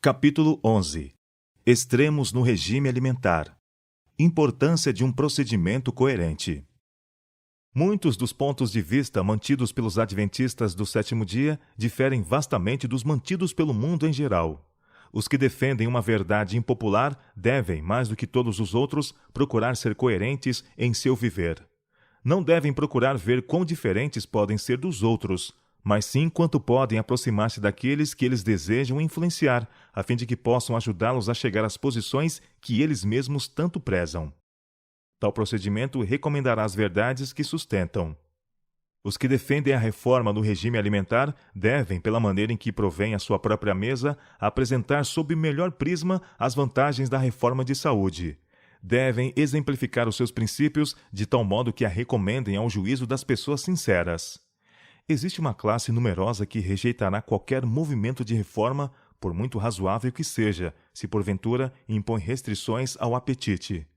Capítulo 11. Extremos no regime alimentar. Importância de um procedimento coerente. Muitos dos pontos de vista mantidos pelos adventistas do sétimo dia diferem vastamente dos mantidos pelo mundo em geral. Os que defendem uma verdade impopular devem, mais do que todos os outros, procurar ser coerentes em seu viver. Não devem procurar ver quão diferentes podem ser dos outros, mas sim quanto podem aproximar-se daqueles que eles desejam influenciar, a fim de que possam ajudá-los a chegar às posições que eles mesmos tanto prezam. Tal procedimento recomendará as verdades que sustentam. Os que defendem a reforma no regime alimentar devem, pela maneira em que provém à sua própria mesa, apresentar sob o melhor prisma as vantagens da reforma de saúde. Devem exemplificar os seus princípios de tal modo que a recomendem ao juízo das pessoas sinceras. Existe uma classe numerosa que rejeitará qualquer movimento de reforma, por muito razoável que seja, se porventura impõe restrições ao apetite.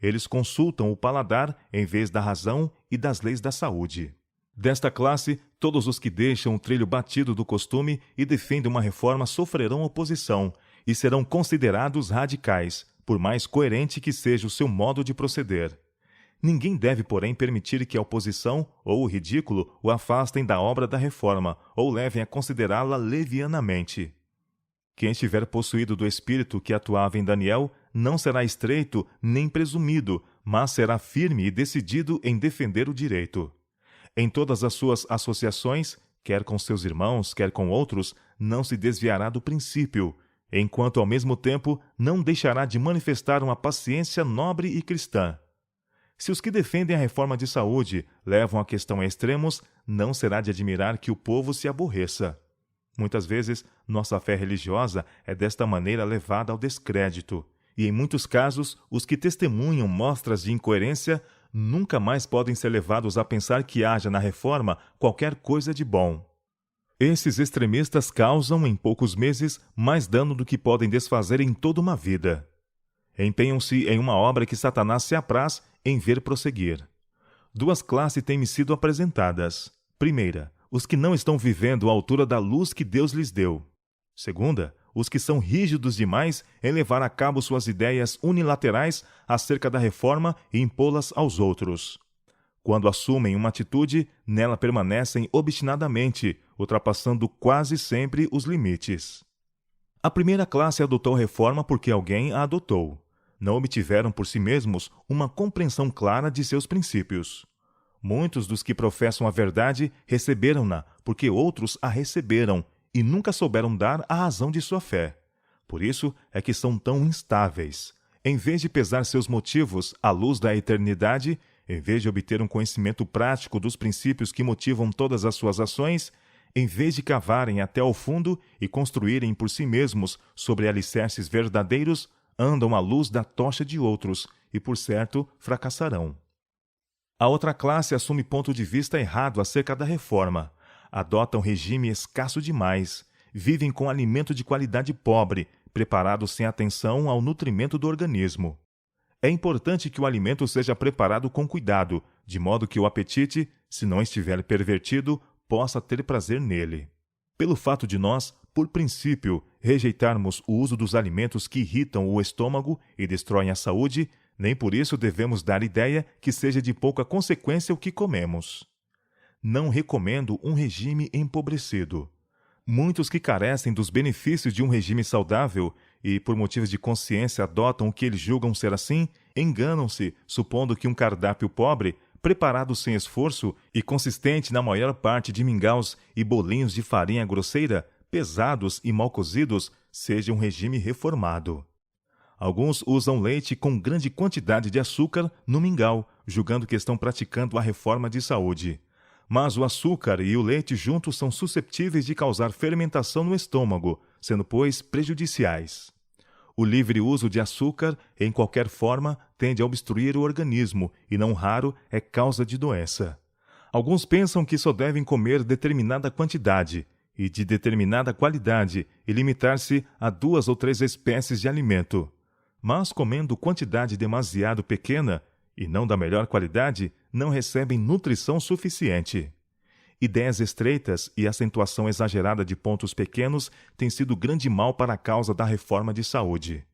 Eles consultam o paladar em vez da razão e das leis da saúde. Desta classe, todos os que deixam o trilho batido do costume e defendem uma reforma sofrerão oposição e serão considerados radicais, por mais coerente que seja o seu modo de proceder. Ninguém deve, porém, permitir que a oposição ou o ridículo o afastem da obra da reforma ou levem a considerá-la levianamente. Quem estiver possuído do espírito que atuava em Daniel não será estreito nem presumido, mas será firme e decidido em defender o direito. Em todas as suas associações, quer com seus irmãos, quer com outros, não se desviará do princípio, enquanto ao mesmo tempo não deixará de manifestar uma paciência nobre e cristã. Se os que defendem a reforma de saúde levam a questão a extremos, não será de admirar que o povo se aborreça. Muitas vezes, nossa fé religiosa é desta maneira levada ao descrédito, e em muitos casos, os que testemunham mostras de incoerência nunca mais podem ser levados a pensar que haja na reforma qualquer coisa de bom. Esses extremistas causam, em poucos meses, mais dano do que podem desfazer em toda uma vida. Empenham-se em uma obra que Satanás se apraz em ver prosseguir. Duas classes têm-me sido apresentadas. Primeira, os que não estão vivendo à altura da luz que Deus lhes deu. Segunda, os que são rígidos demais em levar a cabo suas ideias unilaterais acerca da reforma e impô-las aos outros. Quando assumem uma atitude, nela permanecem obstinadamente, ultrapassando quase sempre os limites. A primeira classe adotou a reforma porque alguém a adotou. Não obtiveram por si mesmos uma compreensão clara de seus princípios. Muitos dos que professam a verdade receberam-na porque outros a receberam e nunca souberam dar a razão de sua fé. Por isso é que são tão instáveis. Em vez de pesar seus motivos à luz da eternidade, em vez de obter um conhecimento prático dos princípios que motivam todas as suas ações, em vez de cavarem até ao fundo e construírem por si mesmos sobre alicerces verdadeiros, andam à luz da tocha de outros e, por certo, fracassarão. A outra classe assume ponto de vista errado acerca da reforma. Adotam regime escasso demais. Vivem com alimento de qualidade pobre, preparado sem atenção ao nutrimento do organismo. É importante que o alimento seja preparado com cuidado, de modo que o apetite, se não estiver pervertido, possa ter prazer nele. Pelo fato de nós, por princípio, rejeitarmos o uso dos alimentos que irritam o estômago e destroem a saúde, nem por isso devemos dar ideia que seja de pouca consequência o que comemos. Não recomendo um regime empobrecido. Muitos que carecem dos benefícios de um regime saudável e, por motivos de consciência, adotam o que eles julgam ser assim, enganam-se, supondo que um cardápio pobre, preparado sem esforço e consistente na maior parte de mingaus e bolinhos de farinha grosseira, pesados e mal cozidos, seja um regime reformado. Alguns usam leite com grande quantidade de açúcar no mingau, julgando que estão praticando a reforma de saúde. Mas o açúcar e o leite juntos são susceptíveis de causar fermentação no estômago, sendo, pois, prejudiciais. O livre uso de açúcar, em qualquer forma, tende a obstruir o organismo e, não raro, é causa de doença. Alguns pensam que só devem comer determinada quantidade e de determinada qualidade e limitar-se a 2 ou 3 espécies de alimento. Mas, comendo quantidade demasiado pequena, e não da melhor qualidade, não recebem nutrição suficiente. Ideias estreitas e acentuação exagerada de pontos pequenos têm sido grande mal para a causa da reforma de saúde.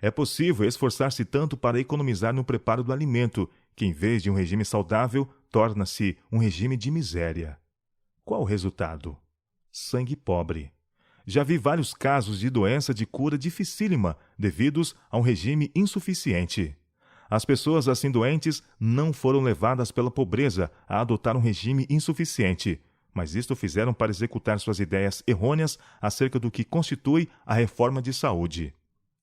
É possível esforçar-se tanto para economizar no preparo do alimento, que em vez de um regime saudável, torna-se um regime de miséria. Qual o resultado? Sangue pobre. Já vi vários casos de doença de cura dificílima devidos a um regime insuficiente. As pessoas assim doentes não foram levadas pela pobreza a adotar um regime insuficiente, mas isto fizeram para executar suas ideias errôneas acerca do que constitui a reforma de saúde.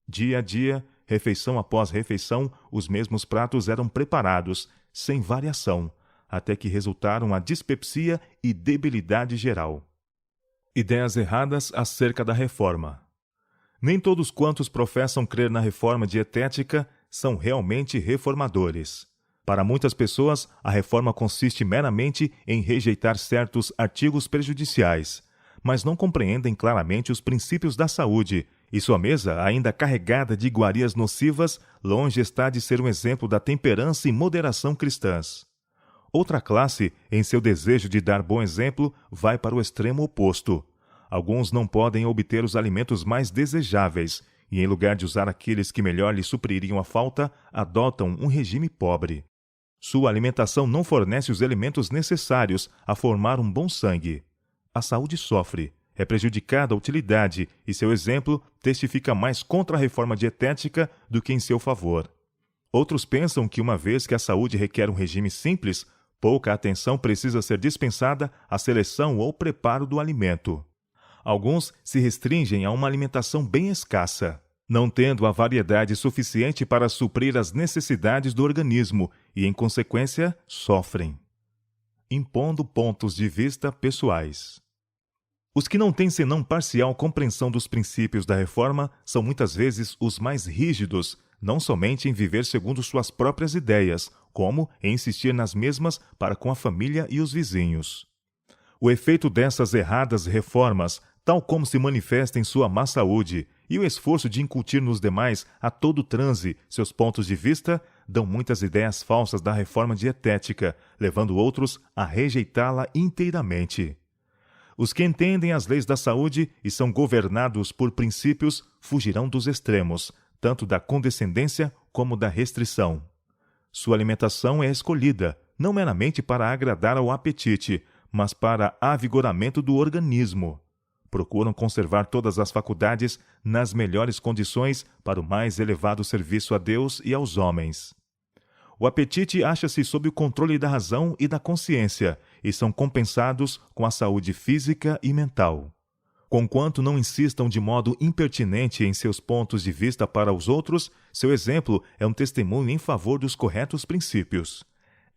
Dia a dia, refeição após refeição, os mesmos pratos eram preparados, sem variação, até que resultaram a dispepsia e debilidade geral. Ideias erradas acerca da reforma. Nem todos quantos professam crer na reforma dietética são realmente reformadores. Para muitas pessoas, a reforma consiste meramente em rejeitar certos artigos prejudiciais, mas não compreendem claramente os princípios da saúde, e sua mesa, ainda carregada de iguarias nocivas, longe está de ser um exemplo da temperança e moderação cristãs. Outra classe, em seu desejo de dar bom exemplo, vai para o extremo oposto. Alguns não podem obter os alimentos mais desejáveis, e em lugar de usar aqueles que melhor lhes supririam a falta, adotam um regime pobre. Sua alimentação não fornece os elementos necessários a formar um bom sangue. A saúde sofre, é prejudicada a utilidade, e seu exemplo testifica mais contra a reforma dietética do que em seu favor. Outros pensam que, uma vez que a saúde requer um regime simples, pouca atenção precisa ser dispensada à seleção ou preparo do alimento. Alguns se restringem a uma alimentação bem escassa, não tendo a variedade suficiente para suprir as necessidades do organismo e, em consequência, sofrem. Impondo pontos de vista pessoais. Os que não têm senão parcial compreensão dos princípios da reforma são muitas vezes os mais rígidos, não somente em viver segundo suas próprias ideias, como em insistir nas mesmas para com a família e os vizinhos. O efeito dessas erradas reformas, tal como se manifesta em sua má saúde, e o esforço de incutir nos demais a todo transe seus pontos de vista, dão muitas ideias falsas da reforma dietética, levando outros a rejeitá-la inteiramente. Os que entendem as leis da saúde e são governados por princípios fugirão dos extremos, tanto da condescendência como da restrição. Sua alimentação é escolhida, não meramente para agradar ao apetite, mas para avigoramento do organismo. Procuram conservar todas as faculdades nas melhores condições para o mais elevado serviço a Deus e aos homens. O apetite acha-se sob o controle da razão e da consciência, e são compensados com a saúde física e mental. Conquanto não insistam de modo impertinente em seus pontos de vista para os outros, seu exemplo é um testemunho em favor dos corretos princípios.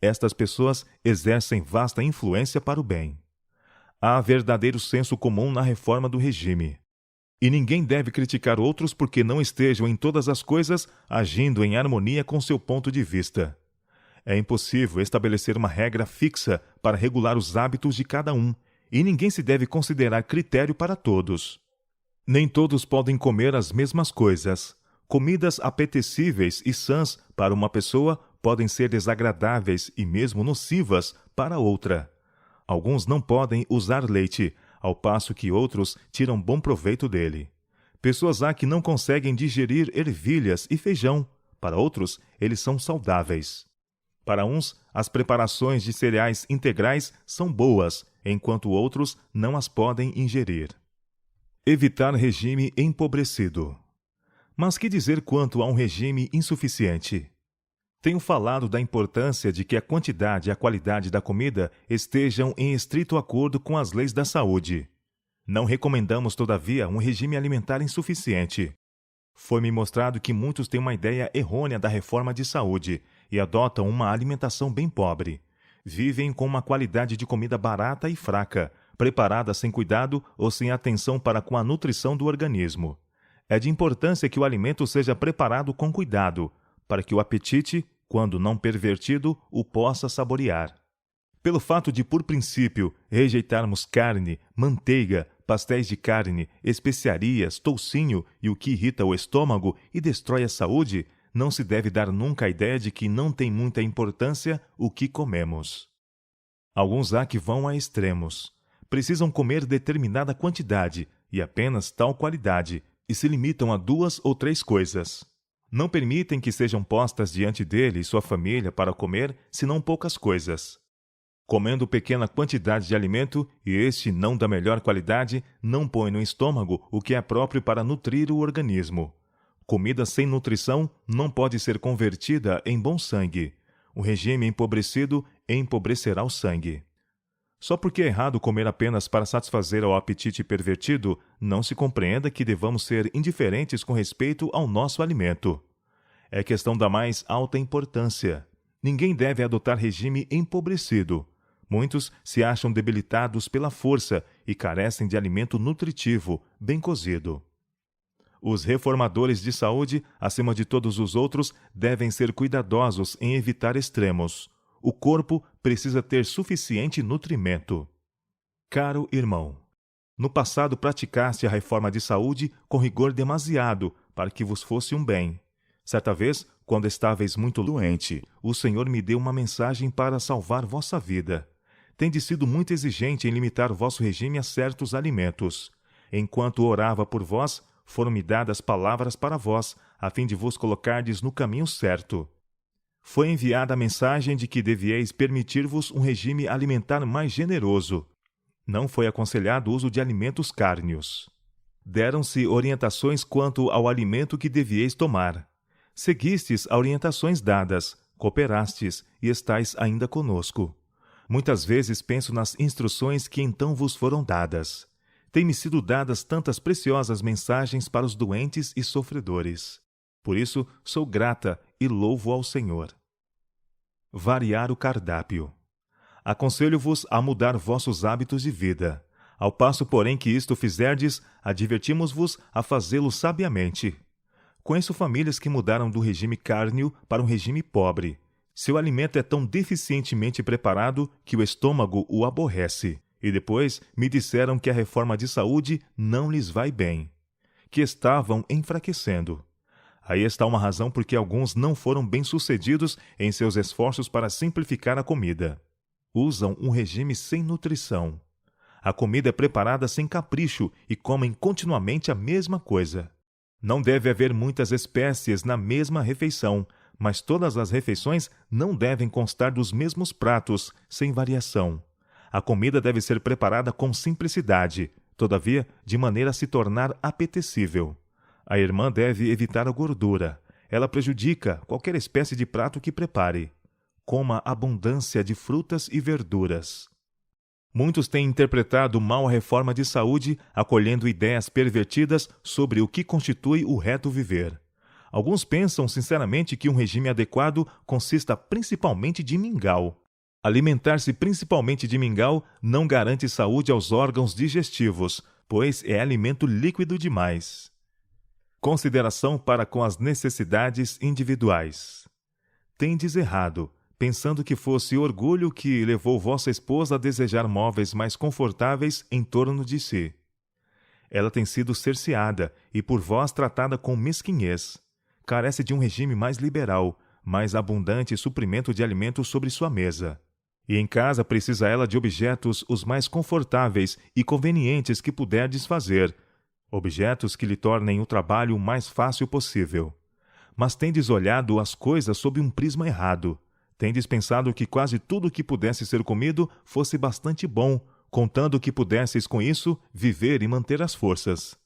Estas pessoas exercem vasta influência para o bem. Há verdadeiro senso comum na reforma do regime. E ninguém deve criticar outros porque não estejam em todas as coisas agindo em harmonia com seu ponto de vista. É impossível estabelecer uma regra fixa para regular os hábitos de cada um, e ninguém se deve considerar critério para todos. Nem todos podem comer as mesmas coisas. Comidas apetecíveis e sãs para uma pessoa podem ser desagradáveis e mesmo nocivas para outra. Alguns não podem usar leite, ao passo que outros tiram bom proveito dele. Pessoas há que não conseguem digerir ervilhas e feijão. Para outros, eles são saudáveis. Para uns, as preparações de cereais integrais são boas, enquanto outros não as podem ingerir. Evitar regime empobrecido. Mas que dizer quanto a um regime insuficiente? Tenho falado da importância de que a quantidade e a qualidade da comida estejam em estrito acordo com as leis da saúde. Não recomendamos, todavia, um regime alimentar insuficiente. Foi-me mostrado que muitos têm uma ideia errônea da reforma de saúde e adotam uma alimentação bem pobre. Vivem com uma qualidade de comida barata e fraca, preparada sem cuidado ou sem atenção para com a nutrição do organismo. É de importância que o alimento seja preparado com cuidado, para que o apetite, quando não pervertido, o possa saborear. Pelo fato de, por princípio, rejeitarmos carne, manteiga, pastéis de carne, especiarias, toucinho e o que irrita o estômago e destrói a saúde, não se deve dar nunca a ideia de que não tem muita importância o que comemos. Alguns há que vão a extremos. Precisam comer determinada quantidade e apenas tal qualidade, e se limitam a 2 ou 3 coisas. Não permitem que sejam postas diante dele e sua família para comer, senão poucas coisas. Comendo pequena quantidade de alimento, e este não da melhor qualidade, não põe no estômago o que é próprio para nutrir o organismo. Comida sem nutrição não pode ser convertida em bom sangue. O regime empobrecido empobrecerá o sangue. Só porque é errado comer apenas para satisfazer ao apetite pervertido, não se compreenda que devamos ser indiferentes com respeito ao nosso alimento. É questão da mais alta importância. Ninguém deve adotar regime empobrecido. Muitos se acham debilitados pela força e carecem de alimento nutritivo, bem cozido. Os reformadores de saúde, acima de todos os outros, devem ser cuidadosos em evitar extremos. O corpo precisa ter suficiente nutrimento. Caro irmão, no passado praticaste a reforma de saúde com rigor demasiado para que vos fosse um bem. Certa vez, quando estáveis muito doente, o Senhor me deu uma mensagem para salvar vossa vida. Tendes sido muito exigente em limitar vosso regime a certos alimentos. Enquanto orava por vós, foram-me dadas palavras para vós, a fim de vos colocardes no caminho certo. Foi enviada a mensagem de que devieis permitir-vos um regime alimentar mais generoso. Não foi aconselhado o uso de alimentos cárneos. Deram-se orientações quanto ao alimento que devieis tomar. Seguistes as orientações dadas, cooperastes e estáis ainda conosco. Muitas vezes penso nas instruções que então vos foram dadas. Têm-me sido dadas tantas preciosas mensagens para os doentes e sofredores. Por isso, sou grata e louvo ao Senhor. Variar o cardápio. Aconselho-vos a mudar vossos hábitos de vida. Ao passo, porém, que isto fizerdes, advertimos-vos a fazê-lo sabiamente. Conheço famílias que mudaram do regime cárneo para um regime pobre. Seu alimento é tão deficientemente preparado que o estômago o aborrece. E depois me disseram que a reforma de saúde não lhes vai bem, que estavam enfraquecendo. Aí está uma razão por que alguns não foram bem-sucedidos em seus esforços para simplificar a comida. Usam um regime sem nutrição. A comida é preparada sem capricho e comem continuamente a mesma coisa. Não deve haver muitas espécies na mesma refeição, mas todas as refeições não devem constar dos mesmos pratos, sem variação. A comida deve ser preparada com simplicidade, todavia, de maneira a se tornar apetecível. A irmã deve evitar a gordura. Ela prejudica qualquer espécie de prato que prepare. Coma abundância de frutas e verduras. Muitos têm interpretado mal a reforma de saúde, acolhendo ideias pervertidas sobre o que constitui o reto viver. Alguns pensam sinceramente que um regime adequado consista principalmente de mingau. Alimentar-se principalmente de mingau não garante saúde aos órgãos digestivos, pois é alimento líquido demais. Consideração para com as necessidades individuais. Tendes errado, pensando que fosse orgulho que levou vossa esposa a desejar móveis mais confortáveis em torno de si. Ela tem sido cerceada e por vós tratada com mesquinhez. Carece de um regime mais liberal, mais abundante suprimento de alimentos sobre sua mesa. E em casa precisa ela de objetos os mais confortáveis e convenientes que puderdes fazer, objetos que lhe tornem o trabalho o mais fácil possível. Mas tendes olhado as coisas sob um prisma errado. Tendes pensado que quase tudo o que pudesse ser comido fosse bastante bom, contando que pudesseis com isso viver e manter as forças.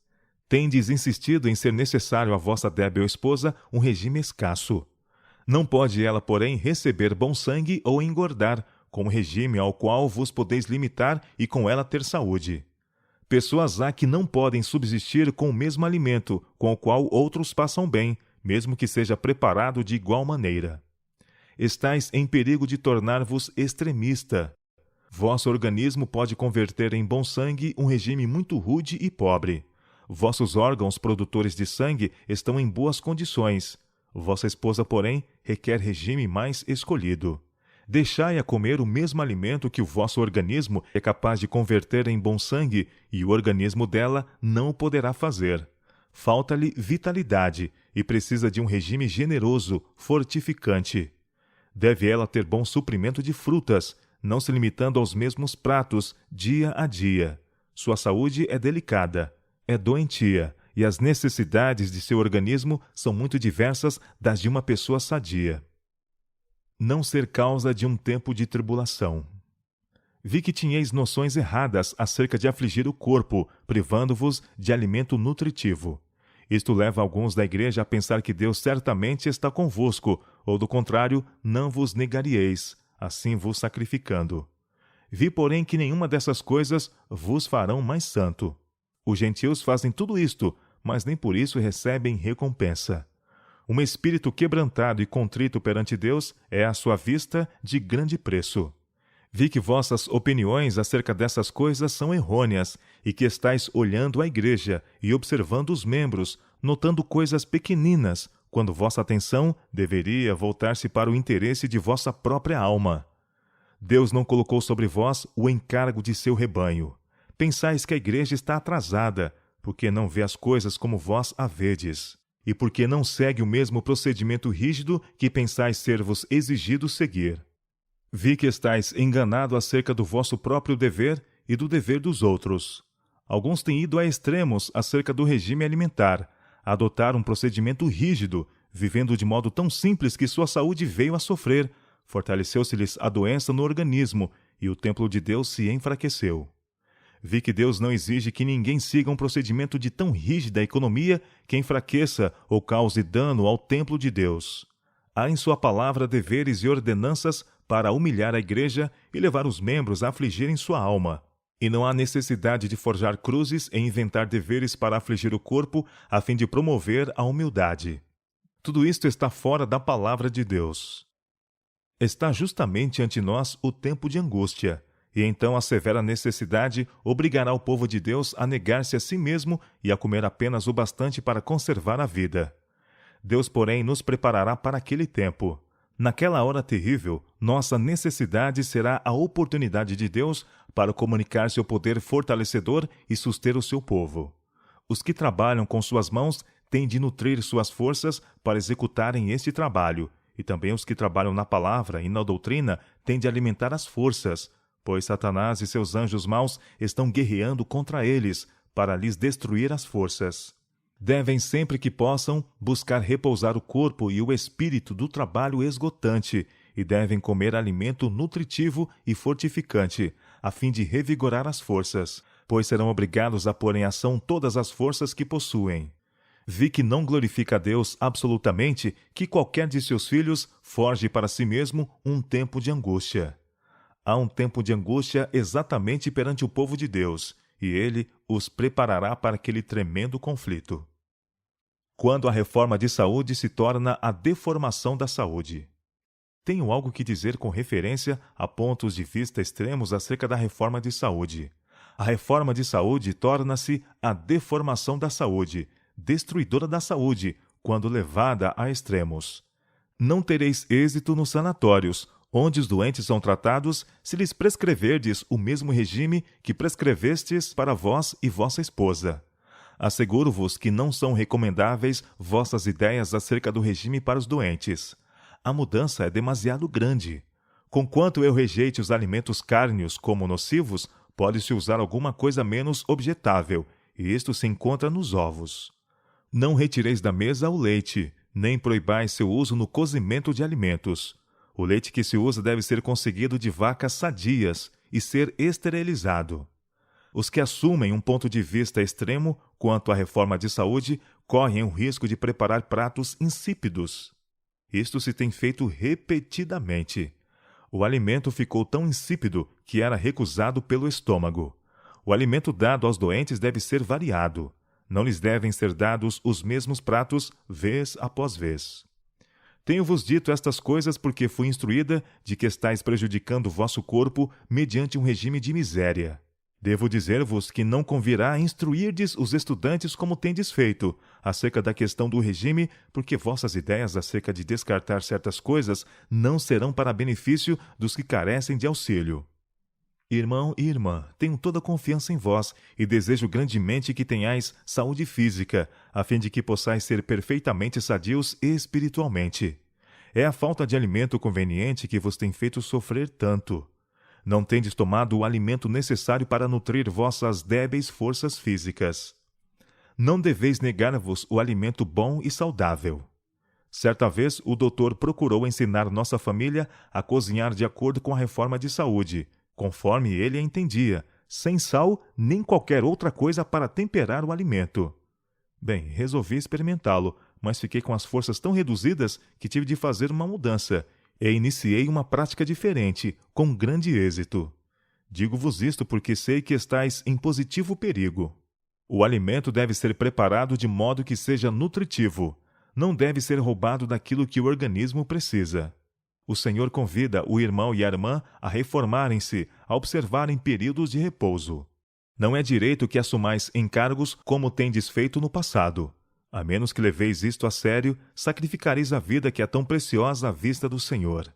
Tendes insistido em ser necessário à vossa débil esposa um regime escasso. Não pode ela, porém, receber bom sangue ou engordar, com um regime ao qual vos podeis limitar e com ela ter saúde. Pessoas há que não podem subsistir com o mesmo alimento, com o qual outros passam bem, mesmo que seja preparado de igual maneira. Estais em perigo de tornar-vos extremista. Vosso organismo pode converter em bom sangue um regime muito rude e pobre. Vossos órgãos produtores de sangue estão em boas condições. Vossa esposa, porém, requer regime mais escolhido. Deixai-a comer o mesmo alimento que o vosso organismo é capaz de converter em bom sangue, e o organismo dela não o poderá fazer. Falta-lhe vitalidade e precisa de um regime generoso, fortificante. Deve ela ter bom suprimento de frutas, não se limitando aos mesmos pratos dia a dia. Sua saúde é delicada, é doentia, e as necessidades de seu organismo são muito diversas das de uma pessoa sadia. Não ser causa de um tempo de tribulação. Vi que tinhais noções erradas acerca de afligir o corpo, privando-vos de alimento nutritivo. Isto leva alguns da igreja a pensar que Deus certamente está convosco, ou do contrário, não vos negaríeis, assim vos sacrificando. Vi, porém, que nenhuma dessas coisas vos farão mais santo. Os gentios fazem tudo isto, mas nem por isso recebem recompensa. Um espírito quebrantado e contrito perante Deus é à sua vista de grande preço. Vi que vossas opiniões acerca dessas coisas são errôneas, e que estáis olhando a igreja e observando os membros, notando coisas pequeninas, quando vossa atenção deveria voltar-se para o interesse de vossa própria alma. Deus não colocou sobre vós o encargo de seu rebanho. Pensais que a igreja está atrasada, porque não vê as coisas como vós a vedes, e porque não segue o mesmo procedimento rígido que pensais ser-vos exigido seguir. Vi que estáis enganado acerca do vosso próprio dever e do dever dos outros. Alguns têm ido a extremos acerca do regime alimentar, a adotar um procedimento rígido, vivendo de modo tão simples que sua saúde veio a sofrer, fortaleceu-se-lhes a doença no organismo e o templo de Deus se enfraqueceu. Vi que Deus não exige que ninguém siga um procedimento de tão rígida economia que enfraqueça ou cause dano ao templo de Deus. Há em sua palavra deveres e ordenanças para humilhar a igreja e levar os membros a afligirem sua alma. E não há necessidade de forjar cruzes e inventar deveres para afligir o corpo a fim de promover a humildade. Tudo isto está fora da palavra de Deus. Está justamente ante nós o tempo de angústia, e então a severa necessidade obrigará o povo de Deus a negar-se a si mesmo e a comer apenas o bastante para conservar a vida. Deus, porém, nos preparará para aquele tempo. Naquela hora terrível, nossa necessidade será a oportunidade de Deus para comunicar seu poder fortalecedor e suster o seu povo. Os que trabalham com suas mãos têm de nutrir suas forças para executarem este trabalho, e também os que trabalham na palavra e na doutrina têm de alimentar as forças, pois Satanás e seus anjos maus estão guerreando contra eles para lhes destruir as forças. Devem, sempre que possam, buscar repousar o corpo e o espírito do trabalho esgotante, e devem comer alimento nutritivo e fortificante, a fim de revigorar as forças, pois serão obrigados a pôr em ação todas as forças que possuem. Vi que não glorifica a Deus absolutamente que qualquer de seus filhos forje para si mesmo um tempo de angústia. Há um tempo de angústia exatamente perante o povo de Deus, e ele os preparará para aquele tremendo conflito. Quando a reforma de saúde se torna a deformação da saúde. Tenho algo que dizer com referência a pontos de vista extremos acerca da reforma de saúde. A reforma de saúde torna-se a deformação da saúde, destruidora da saúde, quando levada a extremos. Não tereis êxito nos sanatórios, onde os doentes são tratados, se lhes prescreverdes o mesmo regime que prescrevestes para vós e vossa esposa. Asseguro-vos que não são recomendáveis vossas ideias acerca do regime para os doentes. A mudança é demasiado grande. Conquanto eu rejeite os alimentos cárneos como nocivos, pode-se usar alguma coisa menos objetável, e isto se encontra nos ovos. Não retireis da mesa o leite, nem proibais seu uso no cozimento de alimentos. O leite que se usa deve ser conseguido de vacas sadias e ser esterilizado. Os que assumem um ponto de vista extremo quanto à reforma de saúde correm o risco de preparar pratos insípidos. Isto se tem feito repetidamente. O alimento ficou tão insípido que era recusado pelo estômago. O alimento dado aos doentes deve ser variado. Não lhes devem ser dados os mesmos pratos vez após vez. Tenho-vos dito estas coisas porque fui instruída de que estáis prejudicando o vosso corpo mediante um regime de miséria. Devo dizer-vos que não convirá instruirdes os estudantes como tendes feito, acerca da questão do regime, porque vossas ideias acerca de descartar certas coisas não serão para benefício dos que carecem de auxílio. Irmão e irmã, tenho toda a confiança em vós e desejo grandemente que tenhais saúde física, a fim de que possais ser perfeitamente sadios espiritualmente. É a falta de alimento conveniente que vos tem feito sofrer tanto. Não tendes tomado o alimento necessário para nutrir vossas débeis forças físicas. Não deveis negar-vos o alimento bom e saudável. Certa vez, o doutor procurou ensinar nossa família a cozinhar de acordo com a reforma de saúde, conforme ele a entendia, sem sal nem qualquer outra coisa para temperar o alimento. Bem, resolvi experimentá-lo, mas fiquei com as forças tão reduzidas que tive de fazer uma mudança, e iniciei uma prática diferente, com grande êxito. Digo-vos isto porque sei que estáis em positivo perigo. O alimento deve ser preparado de modo que seja nutritivo. Não deve ser roubado daquilo que o organismo precisa. O Senhor convida o irmão e a irmã a reformarem-se, a observarem períodos de repouso. Não é direito que assumais encargos como tendes feito no passado. A menos que leveis isto a sério, sacrificareis a vida que é tão preciosa à vista do Senhor.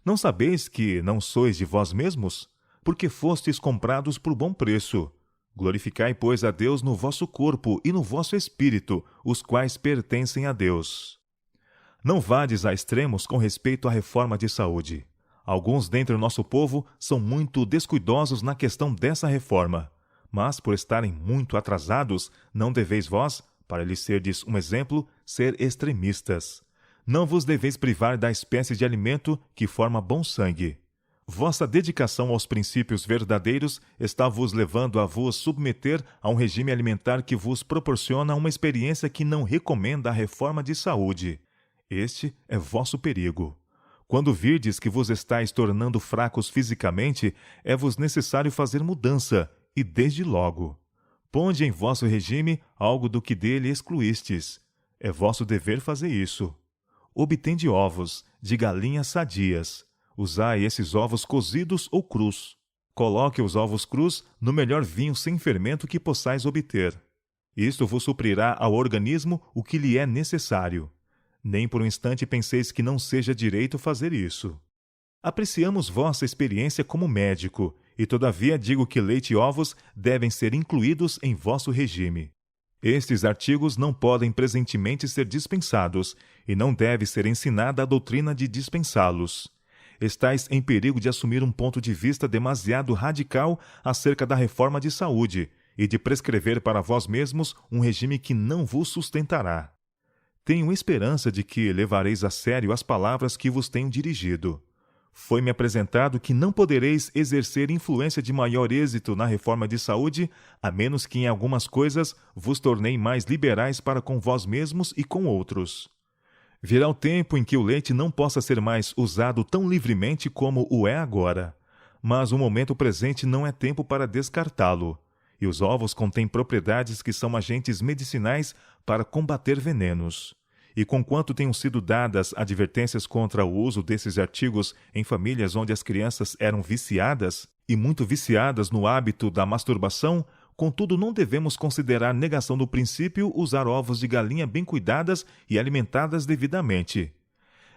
Não sabeis que não sois de vós mesmos? Porque fostes comprados por bom preço. Glorificai, pois, a Deus no vosso corpo e no vosso espírito, os quais pertencem a Deus. Não vades a extremos com respeito à reforma de saúde. Alguns dentre o nosso povo são muito descuidosos na questão dessa reforma. Mas, por estarem muito atrasados, não deveis vós, para lhes serdes um exemplo, ser extremistas. Não vos deveis privar da espécie de alimento que forma bom sangue. Vossa dedicação aos princípios verdadeiros está vos levando a vos submeter a um regime alimentar que vos proporciona uma experiência que não recomenda a reforma de saúde. Este é vosso perigo. Quando virdes que vos estáis tornando fracos fisicamente, é-vos necessário fazer mudança, e desde logo. Ponde em vosso regime algo do que dele excluístes. É vosso dever fazer isso. Obtende ovos, de galinhas sadias. Usai esses ovos cozidos ou crus. Coloque os ovos crus no melhor vinho sem fermento que possais obter. Isto vos suprirá ao organismo o que lhe é necessário. Nem por um instante penseis que não seja direito fazer isso. Apreciamos vossa experiência como médico, e todavia digo que leite e ovos devem ser incluídos em vosso regime. Estes artigos não podem presentemente ser dispensados, e não deve ser ensinada a doutrina de dispensá-los. Estais em perigo de assumir um ponto de vista demasiado radical acerca da reforma de saúde, e de prescrever para vós mesmos um regime que não vos sustentará. Tenho esperança de que levareis a sério as palavras que vos tenho dirigido. Foi-me apresentado que não podereis exercer influência de maior êxito na reforma de saúde, a menos que em algumas coisas vos tornei mais liberais para com vós mesmos e com outros. Virá o tempo em que o leite não possa ser mais usado tão livremente como o é agora, mas o momento presente não é tempo para descartá-lo, e os ovos contêm propriedades que são agentes medicinais para combater venenos. E conquanto tenham sido dadas advertências contra o uso desses artigos em famílias onde as crianças eram viciadas, e muito viciadas no hábito da masturbação, contudo não devemos considerar negação do princípio usar ovos de galinha bem cuidadas e alimentadas devidamente.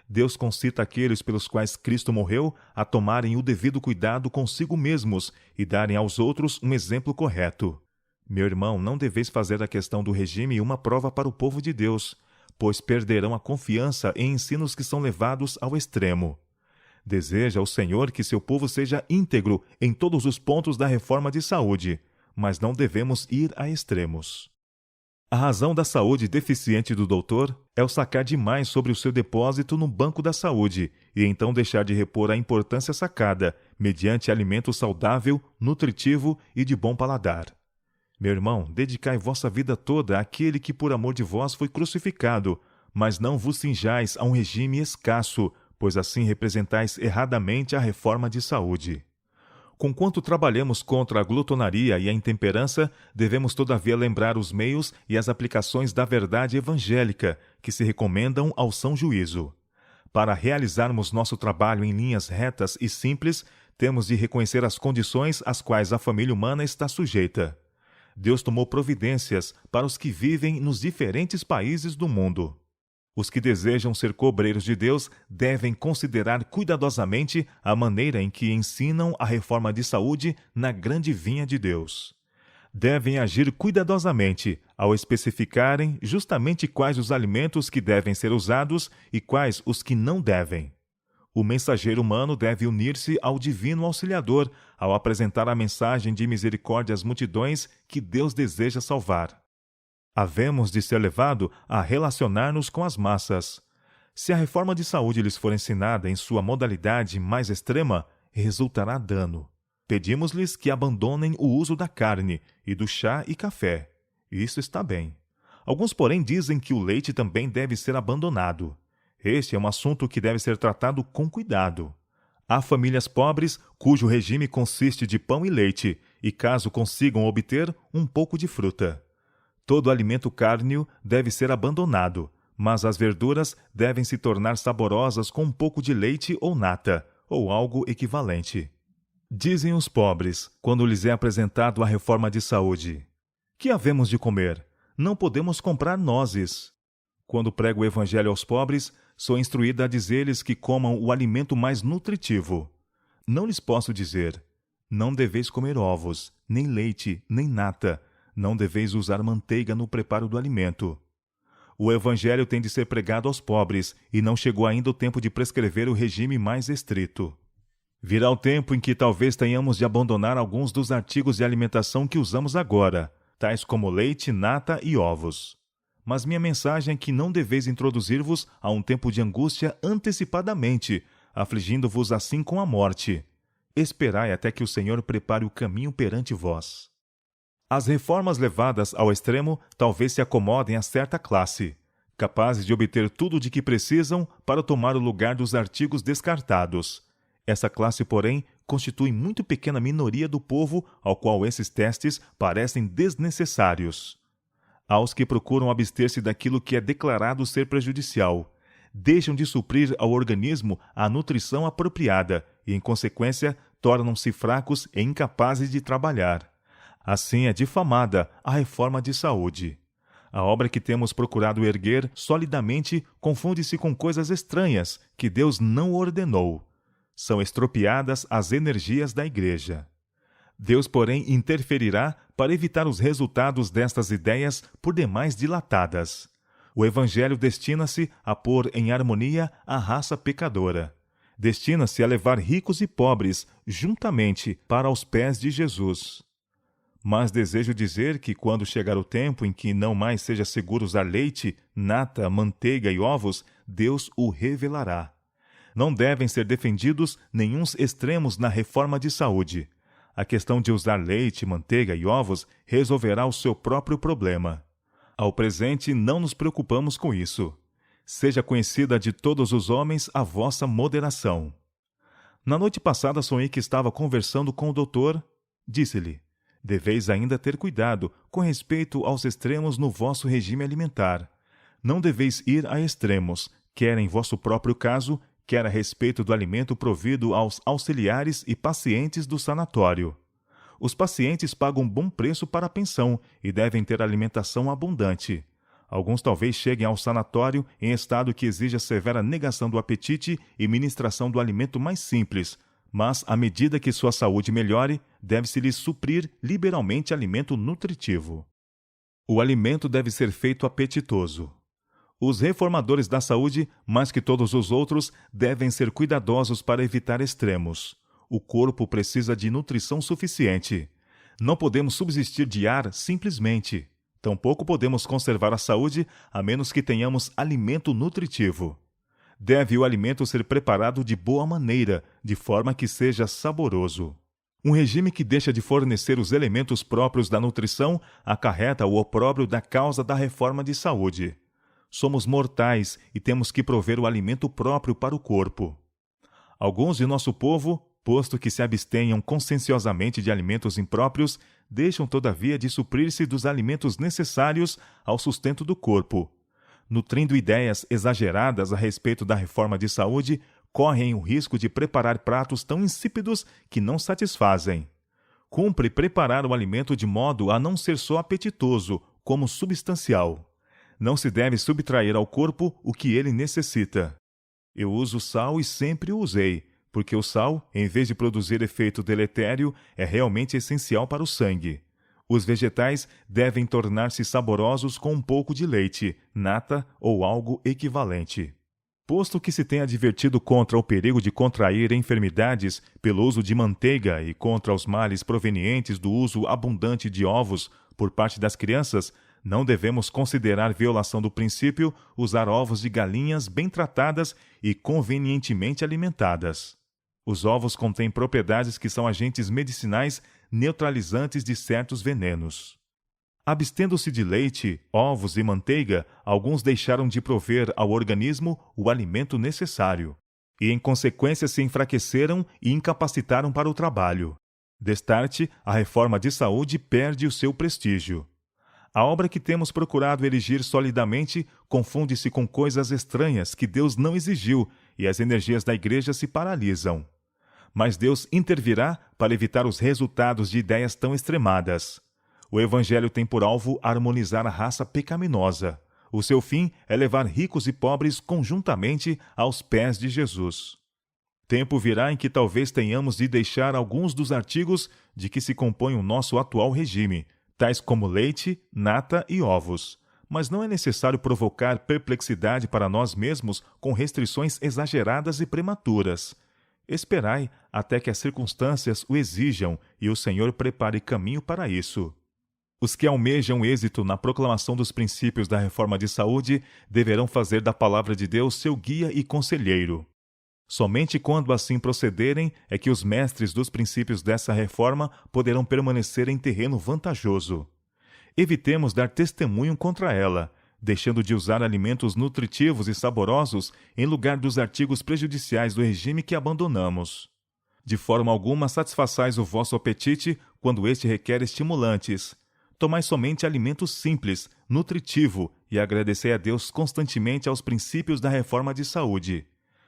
Deus concita aqueles pelos quais Cristo morreu a tomarem o devido cuidado consigo mesmos e darem aos outros um exemplo correto. Meu irmão, não deveis fazer da questão do regime uma prova para o povo de Deus, pois perderão a confiança em ensinos que são levados ao extremo. Deseja o Senhor que seu povo seja íntegro em todos os pontos da reforma de saúde, mas não devemos ir a extremos. A razão da saúde deficiente do doutor é o sacar demais sobre o seu depósito no banco da saúde e então deixar de repor a importância sacada mediante alimento saudável, nutritivo e de bom paladar. Meu irmão, dedicai vossa vida toda àquele que por amor de vós foi crucificado, mas não vos cinjais a um regime escasso, pois assim representais erradamente a reforma de saúde. Conquanto trabalhemos contra a glutonaria e a intemperança, devemos todavia lembrar os meios e as aplicações da verdade evangélica que se recomendam ao são juízo. Para realizarmos nosso trabalho em linhas retas e simples, temos de reconhecer as condições às quais a família humana está sujeita. Deus tomou providências para os que vivem nos diferentes países do mundo. Os que desejam ser cobreiros de Deus devem considerar cuidadosamente a maneira em que ensinam a reforma de saúde na grande vinha de Deus. Devem agir cuidadosamente ao especificarem justamente quais os alimentos que devem ser usados e quais os que não devem. O mensageiro humano deve unir-se ao divino auxiliador ao apresentar a mensagem de misericórdia às multidões que Deus deseja salvar. Havemos de ser levado a relacionar-nos com as massas. Se a reforma de saúde lhes for ensinada em sua modalidade mais extrema, resultará dano. Pedimos-lhes que abandonem o uso da carne e do chá e café. Isso está bem. Alguns, porém, dizem que o leite também deve ser abandonado. Este é um assunto que deve ser tratado com cuidado. Há famílias pobres cujo regime consiste de pão e leite, e caso consigam obter, um pouco de fruta. Todo alimento cárneo deve ser abandonado, mas as verduras devem se tornar saborosas com um pouco de leite ou nata, ou algo equivalente. Dizem os pobres, quando lhes é apresentado a reforma de saúde: que havemos de comer? Não podemos comprar nozes. Quando prego o evangelho aos pobres, sou instruída a dizer-lhes que comam o alimento mais nutritivo. Não lhes posso dizer: não deveis comer ovos, nem leite, nem nata, não deveis usar manteiga no preparo do alimento. O evangelho tem de ser pregado aos pobres, e não chegou ainda o tempo de prescrever o regime mais estrito. Virá o tempo em que talvez tenhamos de abandonar alguns dos artigos de alimentação que usamos agora, tais como leite, nata e ovos. Mas minha mensagem é que não deveis introduzir-vos a um tempo de angústia antecipadamente, afligindo-vos assim com a morte. Esperai até que o Senhor prepare o caminho perante vós. As reformas levadas ao extremo talvez se acomodem a certa classe, capazes de obter tudo de que precisam para tomar o lugar dos artigos descartados. Essa classe, porém, constitui muito pequena minoria do povo ao qual esses testes parecem desnecessários. Aos que procuram abster-se daquilo que é declarado ser prejudicial, deixam de suprir ao organismo a nutrição apropriada e, em consequência, tornam-se fracos e incapazes de trabalhar. Assim é difamada a reforma de saúde. A obra que temos procurado erguer solidamente confunde-se com coisas estranhas que Deus não ordenou. São estropiadas as energias da Igreja. Deus, porém, interferirá para evitar os resultados destas ideias por demais dilatadas. O Evangelho destina-se a pôr em harmonia a raça pecadora. Destina-se a levar ricos e pobres juntamente para os pés de Jesus. Mas desejo dizer que, quando chegar o tempo em que não mais seja seguro usar leite, nata, manteiga e ovos, Deus o revelará. Não devem ser defendidos nenhuns extremos na reforma de saúde. A questão de usar leite, manteiga e ovos resolverá o seu próprio problema. Ao presente, não nos preocupamos com isso. Seja conhecida de todos os homens a vossa moderação. Na noite passada sonhei que estava conversando com o doutor. Disse-lhe: deveis ainda ter cuidado com respeito aos extremos no vosso regime alimentar. Não deveis ir a extremos, quer em vosso próprio caso, quer a respeito do alimento provido aos auxiliares e pacientes do sanatório. Os pacientes pagam bom preço para a pensão e devem ter alimentação abundante. Alguns talvez cheguem ao sanatório em estado que exija severa negação do apetite e ministração do alimento mais simples, mas, à medida que sua saúde melhore, deve-se-lhes suprir liberalmente alimento nutritivo. O alimento deve ser feito apetitoso. Os reformadores da saúde, mais que todos os outros, devem ser cuidadosos para evitar extremos. O corpo precisa de nutrição suficiente. Não podemos subsistir de ar simplesmente. Tampouco podemos conservar a saúde a menos que tenhamos alimento nutritivo. Deve o alimento ser preparado de boa maneira, de forma que seja saboroso. Um regime que deixa de fornecer os elementos próprios da nutrição acarreta o opróbrio da causa da reforma de saúde. Somos mortais e temos que prover o alimento próprio para o corpo. Alguns de nosso povo, posto que se abstenham conscienciosamente de alimentos impróprios, deixam todavia de suprir-se dos alimentos necessários ao sustento do corpo. Nutrindo ideias exageradas a respeito da reforma de saúde, correm o risco de preparar pratos tão insípidos que não satisfazem. Cumpre preparar o alimento de modo a não ser só apetitoso, como substancial. Não se deve subtrair ao corpo o que ele necessita. Eu uso sal e sempre o usei, porque o sal, em vez de produzir efeito deletério, é realmente essencial para o sangue. Os vegetais devem tornar-se saborosos com um pouco de leite, nata ou algo equivalente. Posto que se tem advertido contra o perigo de contrair enfermidades pelo uso de manteiga e contra os males provenientes do uso abundante de ovos por parte das crianças, não devemos considerar violação do princípio usar ovos de galinhas bem tratadas e convenientemente alimentadas. Os ovos contêm propriedades que são agentes medicinais neutralizantes de certos venenos. Abstendo-se de leite, ovos e manteiga, alguns deixaram de prover ao organismo o alimento necessário, e em consequência se enfraqueceram e incapacitaram para o trabalho. Destarte, a reforma de saúde perde o seu prestígio. A obra que temos procurado erigir solidamente confunde-se com coisas estranhas que Deus não exigiu e as energias da Igreja se paralisam. Mas Deus intervirá para evitar os resultados de ideias tão extremadas. O Evangelho tem por alvo harmonizar a raça pecaminosa. O seu fim é levar ricos e pobres conjuntamente aos pés de Jesus. Tempo virá em que talvez tenhamos de deixar alguns dos artigos de que se compõe o nosso atual regime, tais como leite, nata e ovos. Mas não é necessário provocar perplexidade para nós mesmos com restrições exageradas e prematuras. Esperai até que as circunstâncias o exijam e o Senhor prepare caminho para isso. Os que almejam êxito na proclamação dos princípios da reforma de saúde deverão fazer da palavra de Deus seu guia e conselheiro. Somente quando assim procederem é que os mestres dos princípios dessa reforma poderão permanecer em terreno vantajoso. Evitemos dar testemunho contra ela, deixando de usar alimentos nutritivos e saborosos em lugar dos artigos prejudiciais do regime que abandonamos. De forma alguma satisfaçais o vosso apetite quando este requer estimulantes. Tomai somente alimento simples, nutritivo e agradecei a Deus constantemente aos princípios da reforma de saúde.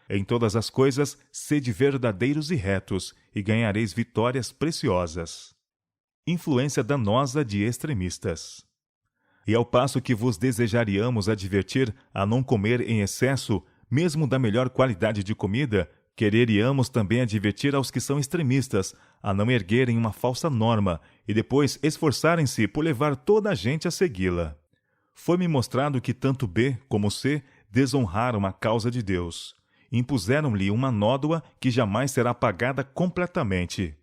Em todas as coisas, sede verdadeiros e retos, e ganhareis vitórias preciosas. Influência danosa de extremistas. E ao passo que vos desejaríamos advertir a não comer em excesso, mesmo da melhor qualidade de comida, quereríamos também advertir aos que são extremistas a não erguerem uma falsa norma e depois esforçarem-se por levar toda a gente a segui-la. Foi-me mostrado que tanto B como C desonraram a causa de Deus. Impuseram-lhe uma nódoa que jamais será pagada completamente.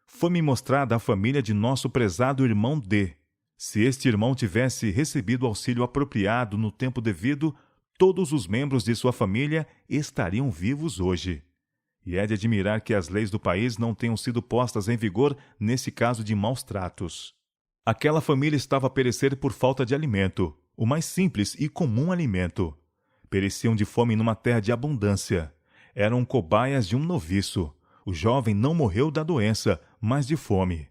Foi-me mostrada a família de nosso prezado irmão D. Se este irmão tivesse recebido auxílio apropriado no tempo devido, todos os membros de sua família estariam vivos hoje. E é de admirar que as leis do país não tenham sido postas em vigor nesse caso de maus tratos. Aquela família estava a perecer por falta de alimento, o mais simples e comum alimento. Pereciam de fome numa terra de abundância. Eram cobaias de um noviço. O jovem não morreu da doença, mas de fome.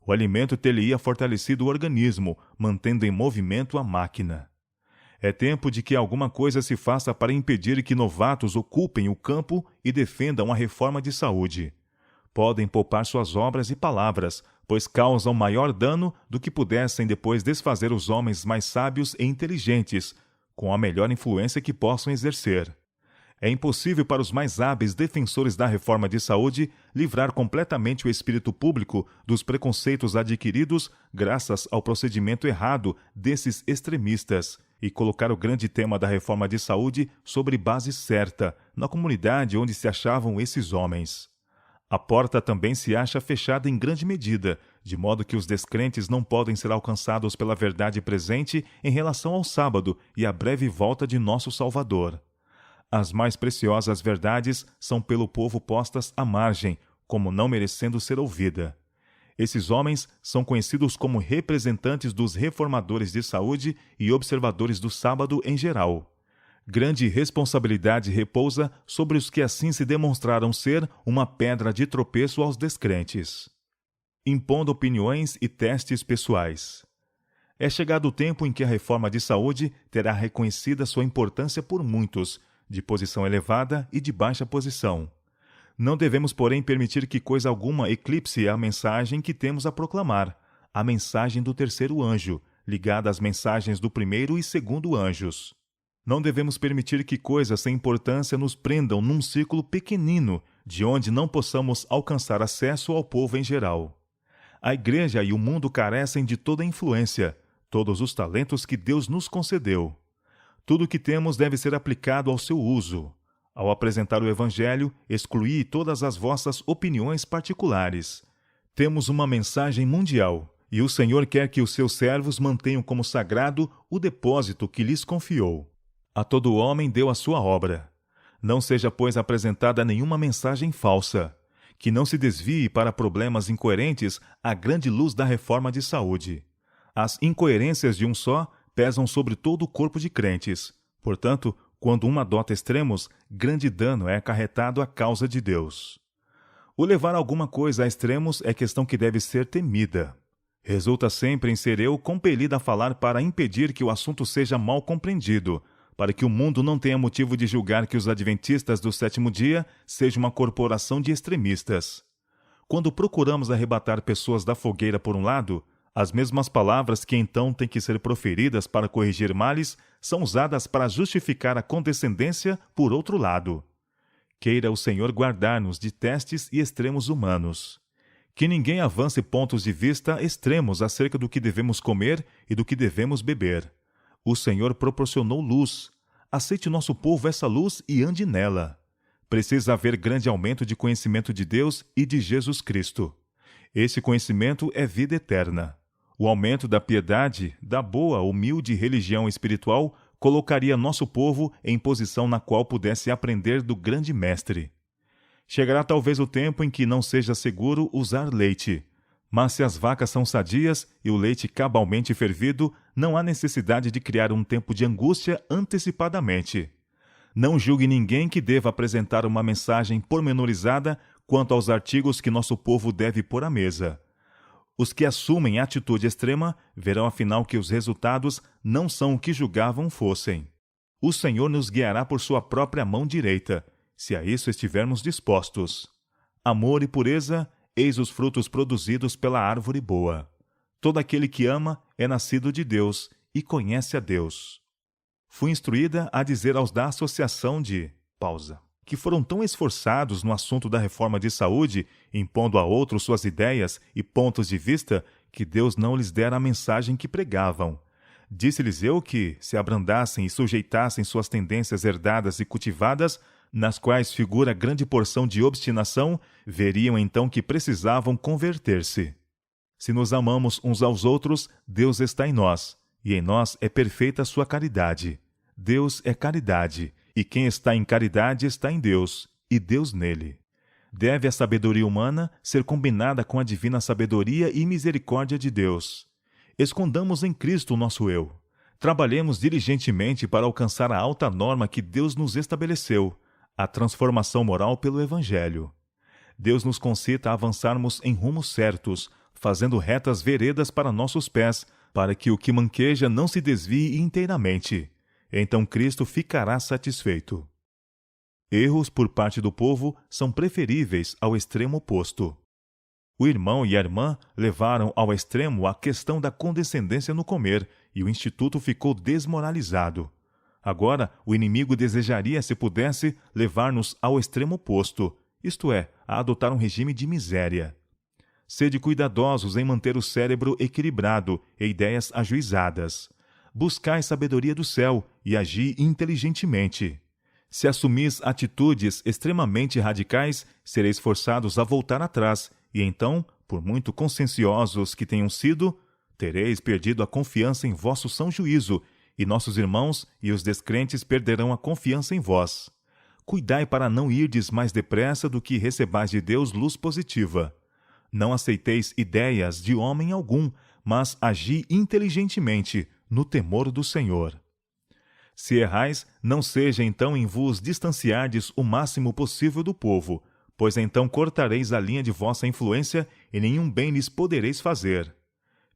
O alimento ter-lhe-ia fortalecido o organismo, mantendo em movimento a máquina. É tempo de que alguma coisa se faça para impedir que novatos ocupem o campo e defendam a reforma de saúde. Podem poupar suas obras e palavras, pois causam maior dano do que pudessem depois desfazer os homens mais sábios e inteligentes, com a melhor influência que possam exercer. É impossível para os mais hábeis defensores da reforma de saúde livrar completamente o espírito público dos preconceitos adquiridos graças ao procedimento errado desses extremistas e colocar o grande tema da reforma de saúde sobre base certa, na comunidade onde se achavam esses homens. A porta também se acha fechada em grande medida, de modo que os descrentes não podem ser alcançados pela verdade presente em relação ao sábado e à breve volta de nosso Salvador. As mais preciosas verdades são pelo povo postas à margem, como não merecendo ser ouvida. Esses homens são conhecidos como representantes dos reformadores de saúde e observadores do sábado em geral. Grande responsabilidade repousa sobre os que assim se demonstraram ser uma pedra de tropeço aos descrentes. Impondo opiniões e testes pessoais. É chegado o tempo em que a reforma de saúde terá reconhecida sua importância por muitos, de posição elevada e de baixa posição. Não devemos, porém, permitir que coisa alguma eclipse a mensagem que temos a proclamar, a mensagem do terceiro anjo, ligada às mensagens do primeiro e segundo anjos. Não devemos permitir que coisas sem importância nos prendam num círculo pequenino, de onde não possamos alcançar acesso ao povo em geral. A Igreja e o mundo carecem de toda a influência, todos os talentos que Deus nos concedeu. Tudo o que temos deve ser aplicado ao seu uso. Ao apresentar o Evangelho, excluí todas as vossas opiniões particulares. Temos uma mensagem mundial, e o Senhor quer que os seus servos mantenham como sagrado o depósito que lhes confiou. A todo homem deu a sua obra. Não seja, pois, apresentada nenhuma mensagem falsa, que não se desvie para problemas incoerentes à grande luz da reforma de saúde. As incoerências de um só pesam sobre todo o corpo de crentes. Portanto, quando um adota extremos, grande dano é acarretado à causa de Deus. O levar alguma coisa a extremos é questão que deve ser temida. Resulta sempre em ser eu compelido a falar para impedir que o assunto seja mal compreendido, para que o mundo não tenha motivo de julgar que os adventistas do sétimo dia sejam uma corporação de extremistas. Quando procuramos arrebatar pessoas da fogueira por um lado, as mesmas palavras que então têm que ser proferidas para corrigir males são usadas para justificar a condescendência por outro lado. Queira o Senhor guardar-nos de testes e extremos humanos. Que ninguém avance pontos de vista extremos acerca do que devemos comer e do que devemos beber. O Senhor proporcionou luz. Aceite nosso povo essa luz e ande nela. Precisa haver grande aumento de conhecimento de Deus e de Jesus Cristo. Esse conhecimento é vida eterna. O aumento da piedade, da boa, humilde religião espiritual, colocaria nosso povo em posição na qual pudesse aprender do grande mestre. Chegará talvez o tempo em que não seja seguro usar leite, mas se as vacas são sadias e o leite cabalmente fervido, não há necessidade de criar um tempo de angústia antecipadamente. Não julgue ninguém que deva apresentar uma mensagem pormenorizada quanto aos artigos que nosso povo deve pôr à mesa. Os que assumem atitude extrema verão afinal que os resultados não são o que julgavam fossem. O Senhor nos guiará por sua própria mão direita, se a isso estivermos dispostos. Amor e pureza, eis os frutos produzidos pela árvore boa. Todo aquele que ama é nascido de Deus e conhece a Deus. Fui instruída a dizer aos da Associação de... que foram tão esforçados no assunto da reforma de saúde, impondo a outros suas ideias e pontos de vista, que Deus não lhes dera a mensagem que pregavam. Disse-lhes eu que, se abrandassem e sujeitassem suas tendências herdadas e cultivadas, nas quais figura grande porção de obstinação, veriam então que precisavam converter-se. Se nos amamos uns aos outros, Deus está em nós, e em nós é perfeita a sua caridade. Deus é caridade, e quem está em caridade está em Deus, e Deus nele. Deve a sabedoria humana ser combinada com a divina sabedoria e misericórdia de Deus. Escondamos em Cristo o nosso eu. Trabalhemos diligentemente para alcançar a alta norma que Deus nos estabeleceu, a transformação moral pelo Evangelho. Deus nos concita a avançarmos em rumos certos, fazendo retas veredas para nossos pés, para que o que manqueja não se desvie inteiramente. Então Cristo ficará satisfeito. Erros por parte do povo são preferíveis ao extremo oposto. O irmão e a irmã levaram ao extremo a questão da condescendência no comer, e o instituto ficou desmoralizado. Agora, o inimigo desejaria, se pudesse, levar-nos ao extremo oposto, isto é, a adotar um regime de miséria. Sede cuidadosos em manter o cérebro equilibrado e ideias ajuizadas. Buscai sabedoria do céu e agi inteligentemente. Se assumis atitudes extremamente radicais, sereis forçados a voltar atrás, e então, por muito conscienciosos que tenham sido, tereis perdido a confiança em vosso são juízo, e nossos irmãos e os descrentes perderão a confiança em vós. Cuidai para não irdes mais depressa do que recebais de Deus luz positiva. Não aceiteis ideias de homem algum, mas agi inteligentemente, no temor do Senhor. Se errais, não seja então em vos distanciardes o máximo possível do povo, pois então cortareis a linha de vossa influência e nenhum bem lhes podereis fazer.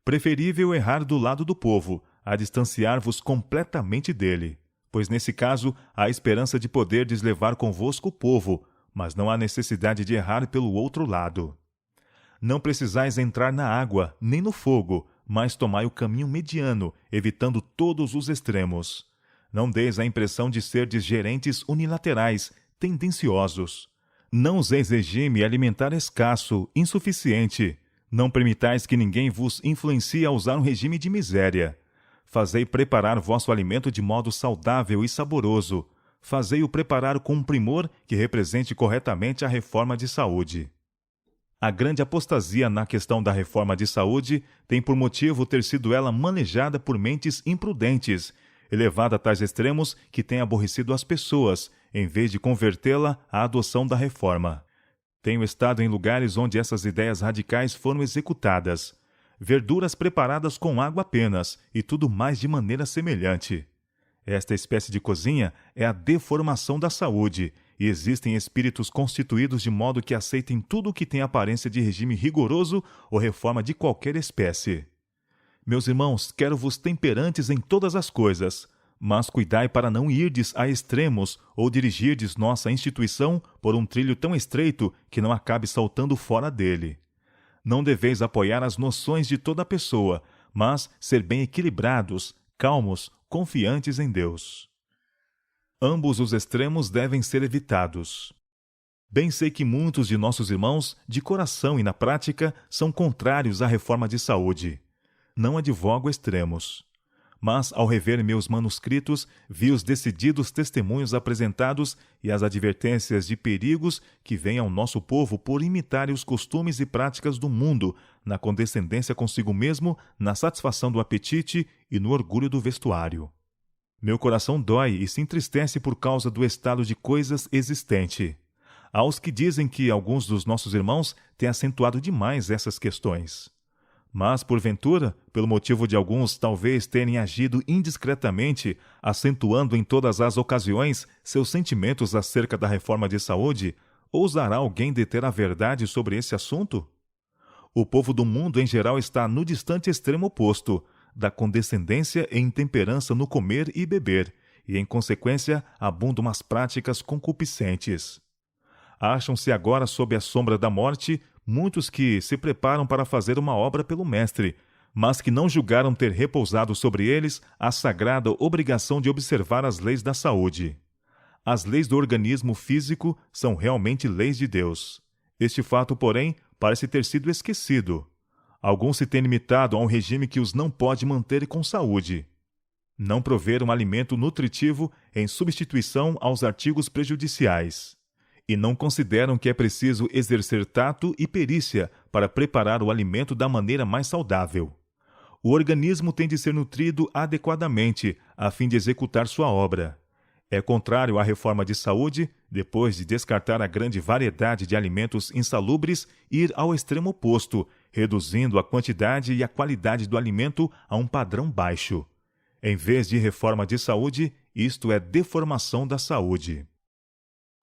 Preferível errar do lado do povo, a distanciar-vos completamente dele, pois nesse caso há esperança de poderdes levar convosco o povo, mas não há necessidade de errar pelo outro lado. Não precisais entrar na água, nem no fogo, mas tomai o caminho mediano, evitando todos os extremos. Não deis a impressão de serdes gerentes unilaterais, tendenciosos. Não useis regime alimentar escasso, insuficiente. Não permitais que ninguém vos influencie a usar um regime de miséria. Fazei preparar vosso alimento de modo saudável e saboroso. fazei-o preparar com um primor que represente corretamente a reforma de saúde. A grande apostasia na questão da reforma de saúde tem por motivo ter sido ela manejada por mentes imprudentes, elevada a tais extremos que tem aborrecido as pessoas, em vez de convertê-la à adoção da reforma. Tenho estado em lugares onde essas ideias radicais foram executadas. Verduras preparadas com água apenas, e tudo mais de maneira semelhante. Esta espécie de cozinha é a deformação da saúde, e existem espíritos constituídos de modo que aceitem tudo o que tem aparência de regime rigoroso ou reforma de qualquer espécie. Meus irmãos, quero-vos temperantes em todas as coisas, mas cuidai para não irdes a extremos ou dirigirdes nossa instituição por um trilho tão estreito que não acabe saltando fora dele. Não deveis apoiar as noções de toda pessoa, mas ser bem equilibrados, calmos, confiantes em Deus. Ambos os extremos devem ser evitados. Bem sei que muitos de nossos irmãos, de coração e na prática, são contrários à reforma de saúde. Não advogo extremos. Mas, ao rever meus manuscritos, vi os decididos testemunhos apresentados e as advertências de perigos que vêm ao nosso povo por imitarem os costumes e práticas do mundo, na condescendência consigo mesmo, na satisfação do apetite e no orgulho do vestuário. Meu coração dói e se entristece por causa do estado de coisas existente. Há os que dizem que alguns dos nossos irmãos têm acentuado demais essas questões. Mas, porventura, pelo motivo de alguns talvez terem agido indiscretamente, acentuando em todas as ocasiões seus sentimentos acerca da reforma de saúde, ousará alguém deter a verdade sobre esse assunto? O povo do mundo em geral está no distante extremo oposto, da condescendência e intemperança no comer e beber, e, em consequência, abundam as práticas concupiscentes. Acham-se agora sob a sombra da morte muitos que se preparam para fazer uma obra pelo Mestre, mas que não julgaram ter repousado sobre eles a sagrada obrigação de observar as leis da saúde. As leis do organismo físico são realmente leis de Deus. Este fato, porém, parece ter sido esquecido. Alguns se têm limitado a um regime que os não pode manter com saúde. Não prover um alimento nutritivo em substituição aos artigos prejudiciais. E não consideram que é preciso exercer tato e perícia para preparar o alimento da maneira mais saudável. O organismo tem de ser nutrido adequadamente, a fim de executar sua obra. É contrário à reforma de saúde, depois de descartar a grande variedade de alimentos insalubres, ir ao extremo oposto, reduzindo a quantidade e a qualidade do alimento a um padrão baixo. Em vez de reforma de saúde, isto é deformação da saúde.